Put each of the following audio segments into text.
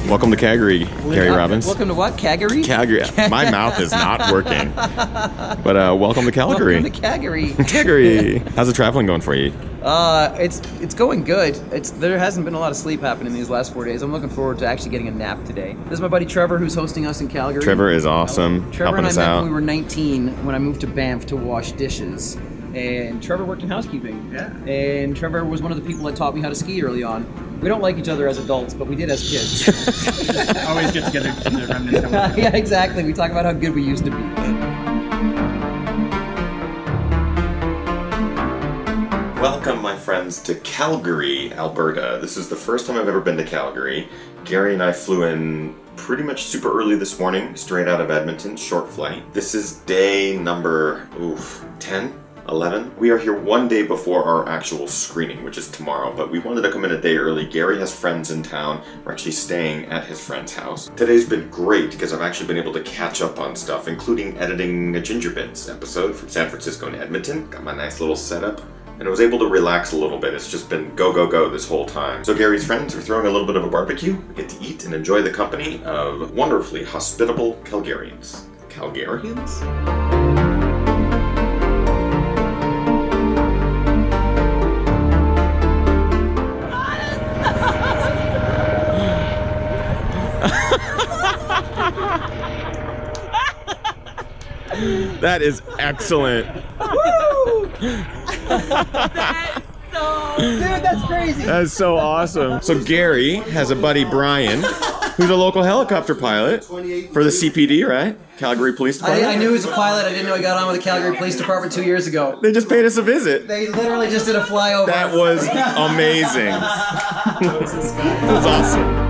Welcome to Calgary, Gary Robbins. Welcome to what? Calgary? Calgary. My mouth is not working. But welcome to Calgary. Welcome to Calgary. Calgary. How's the traveling going for you? It's going good. There hasn't been a lot of sleep happening these last 4 days. I'm looking forward to actually getting a nap today. This is my buddy Trevor, who's hosting us in Calgary. Trevor is awesome. Trevor helping and I us met out. when we were 19 when I moved to Banff to wash dishes. And Trevor worked in housekeeping. Yeah. And Trevor was one of the people that taught me how to ski early on. We don't like each other as adults, but we did as kids. Always get together to the remnants of what we Yeah, exactly. We talk about how good we used to be. Welcome, my friends, to Calgary, Alberta. This is the first time I've ever been to Calgary. Gary and I flew in pretty much super early this morning, straight out of Edmonton, short flight. This is day number 10? 11. We are here one day before our actual screening, which is tomorrow, but we wanted to come in a day early. Gary has friends in town. We're actually staying at his friend's house. Today's been great because I've actually been able to catch up on stuff, including editing a GNGRBTS episode from San Francisco and Edmonton. Got my nice little setup. And I was able to relax a little bit. It's just been go, go, go this whole time. So Gary's friends are throwing a little bit of a barbecue. We get to eat and enjoy the company of wonderfully hospitable Calgarians. Calgarians? That is excellent. Woo! Dude, that's crazy. That is so awesome. So Gary has a buddy, Brian, who's a local helicopter pilot for the CPD, right? Calgary Police Department. I knew he was a pilot. I didn't know he got on with the Calgary Police Department 2 years ago. They just paid us a visit. They literally just did a flyover. That was amazing. That was awesome.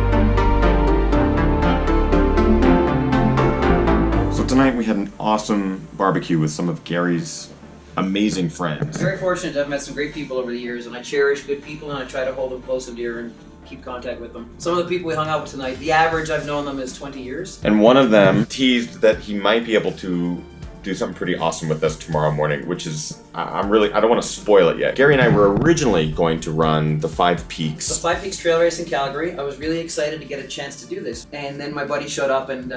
So tonight we had an awesome barbecue with some of Gary's amazing friends. Very fortunate to have met some great people over the years, and I cherish good people, and I try to hold them close and dear and keep contact with them. Some of the people we hung out with tonight, the average I've known them is 20 years. And one of them teased that he might be able to do something pretty awesome with us tomorrow morning, which is, I don't want to spoil it yet. Gary and I were originally going to run the 5 Peaks. The 5 Peaks Trail Race in Calgary. I was really excited to get a chance to do this. And then my buddy showed up and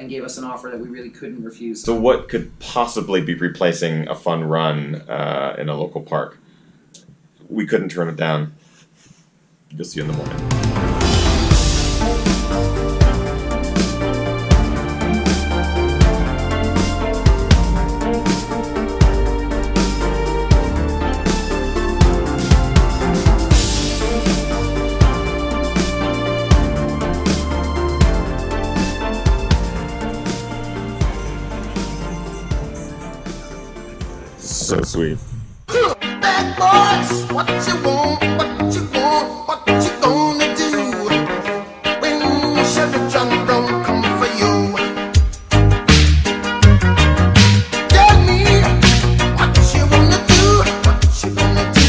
gave us an offer that we really couldn't refuse. So what could possibly be replacing a fun run in a local park? We couldn't turn it down. You'll see in the morning. So sweet. Bad boys, what you want, what you want, what you gonna do when Chevy John Brown come for you? Tell me what you wanna do, what you gonna do.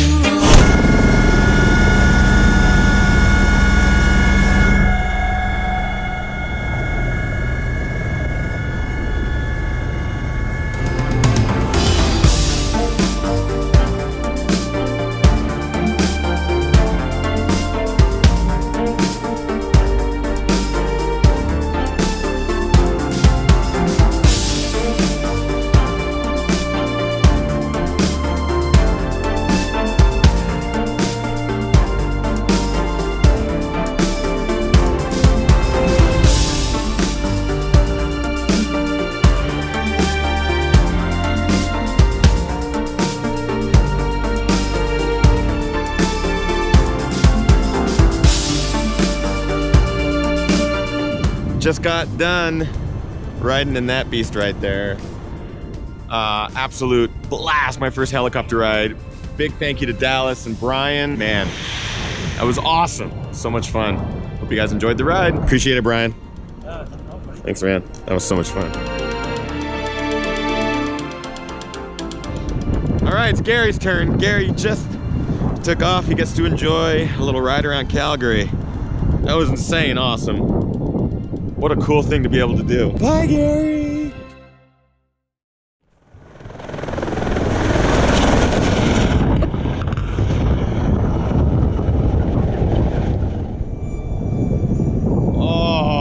Just got done riding in that beast right there. Absolute blast, my first helicopter ride. Big thank you to Dallas and Brian. Man, that was awesome. So much fun. Hope you guys enjoyed the ride. Appreciate it, Brian. Thanks, man. That was so much fun. All right, it's Gary's turn. Gary just took off. He gets to enjoy a little ride around Calgary. That was insane awesome. What a cool thing to be able to do. Bye, Gary! Oh,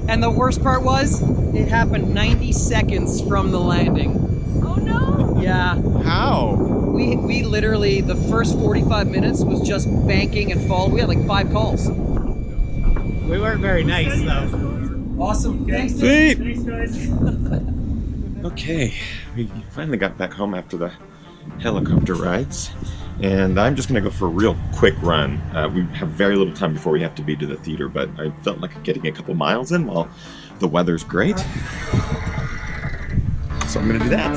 And the worst part was, it happened 90 seconds from the landing. Oh no! Yeah. How? We literally, the first 45 minutes was just banking and falling. We had like 5 calls. We weren't very nice, though. Awesome. Thanks, Sweet. Thanks, guys. Okay, we finally got back home after the helicopter rides. And I'm just gonna go for a real quick run. We have very little time before we have to be to the theater, but I felt like getting a couple miles in while the weather's great. So I'm gonna do that.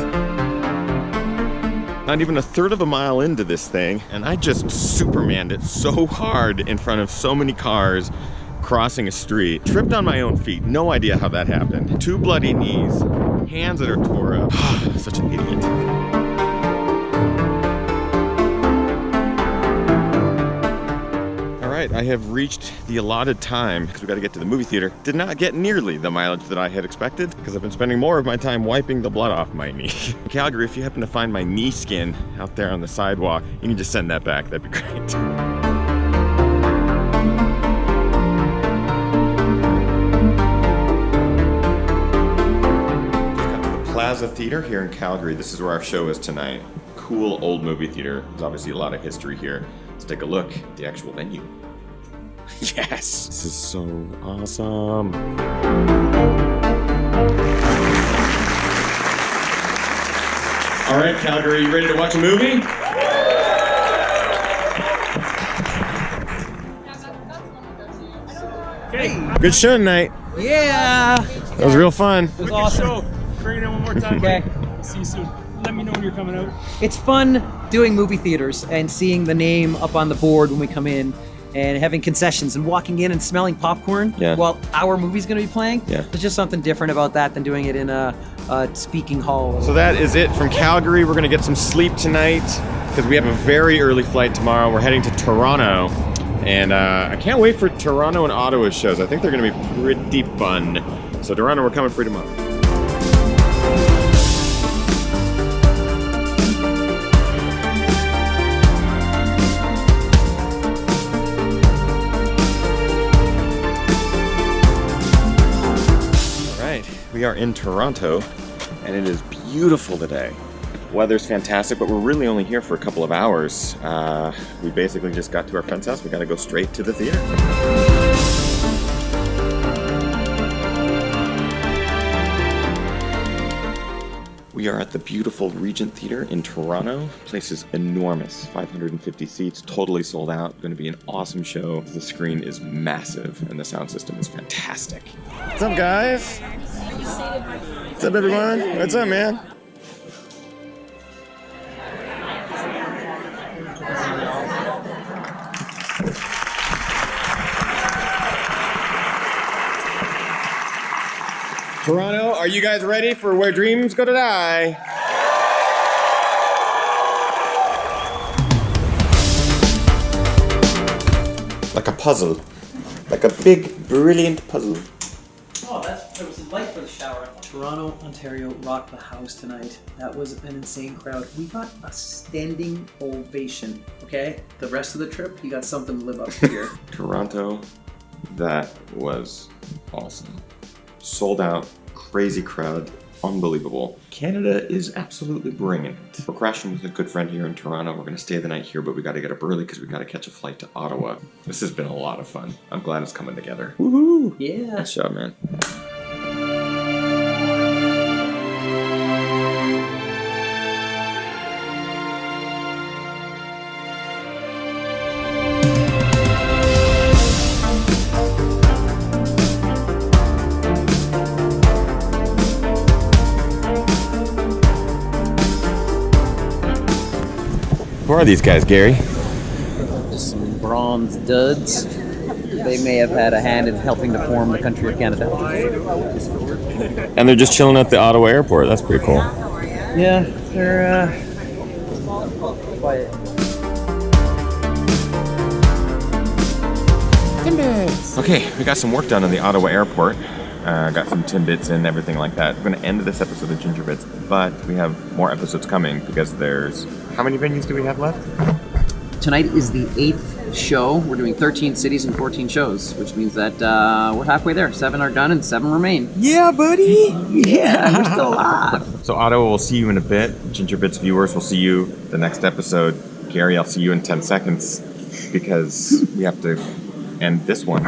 Not even a third of a mile into this thing, and I just Supermaned it so hard in front of so many cars crossing a street. Tripped on my own feet, no idea how that happened. 2 bloody knees, hands that are tore up. Such an idiot. I have reached the allotted time because we got to get to the movie theater. Did not get nearly the mileage that I had expected because I've been spending more of my time wiping the blood off my knee. Calgary, if you happen to find my knee skin out there on the sidewalk, you can just send that back. That'd be great. Plaza Theater here in Calgary. This is where our show is tonight. Cool old movie theater. There's obviously a lot of history here. Let's take a look at the actual venue. Yes! This is so awesome. All right, Calgary, you ready to watch a movie? Okay. Good show tonight. Yeah! That was real fun. It was awesome. Bring it in one more time. Okay. See you soon. Let me know when you're coming out. It's fun doing movie theaters and seeing the name up on the board when we come in and having concessions and walking in and smelling popcorn while our movie's going to be playing. Yeah. There's just something different about that than doing it in a speaking hall. So that is it from Calgary. We're going to get some sleep tonight because we have a very early flight tomorrow. We're heading to Toronto. And I can't wait for Toronto and Ottawa shows. I think they're going to be pretty fun. So Toronto, we're coming for you tomorrow. We are in Toronto, and it is beautiful today. Weather's fantastic, but we're really only here for a couple of hours. We basically just got to our friend's house. We gotta go straight to the theater. We are at the beautiful Regent Theater in Toronto. The place is enormous, 550 seats, totally sold out. Going to be an awesome show. The screen is massive, and the sound system is fantastic. What's up, guys? What's up, everyone? What's up, man? Toronto, are you guys ready for Where Dreams Go to Die? Like a puzzle. Like a big, brilliant puzzle. Oh, that was a light for the shower. Toronto, Ontario rocked the house tonight. That was an insane crowd. We got a standing ovation, okay? The rest of the trip, you got something to live up to here. Toronto, that was awesome. Sold out, crazy crowd, unbelievable. Canada is absolutely bringing it. We're crashing with a good friend here in Toronto. We're gonna stay the night here, but we gotta get up early because we gotta catch a flight to Ottawa. This has been a lot of fun. I'm glad it's coming together. Woohoo! Yeah. Nice job, man. Who are these guys, Gary? Some bronze duds. They may have had a hand in helping to form the country of Canada. And they're just chilling at the Ottawa airport. That's pretty cool. Yeah, they're quiet. Okay, we got some work done in the Ottawa airport. Got some Timbits and everything like that. We're going to end this episode of Ginger Bits, but we have more episodes coming because there's... How many venues do we have left? Tonight is the 8th show. We're doing 13 cities and 14 shows, which means that we're halfway there. 7 are done and 7 remain. Yeah, buddy. Yeah, we're still alive. So Ottawa, we'll see you in a bit. GNGRBTS viewers, we'll see you the next episode. Gary, I'll see you in 10 seconds because we have to end this one.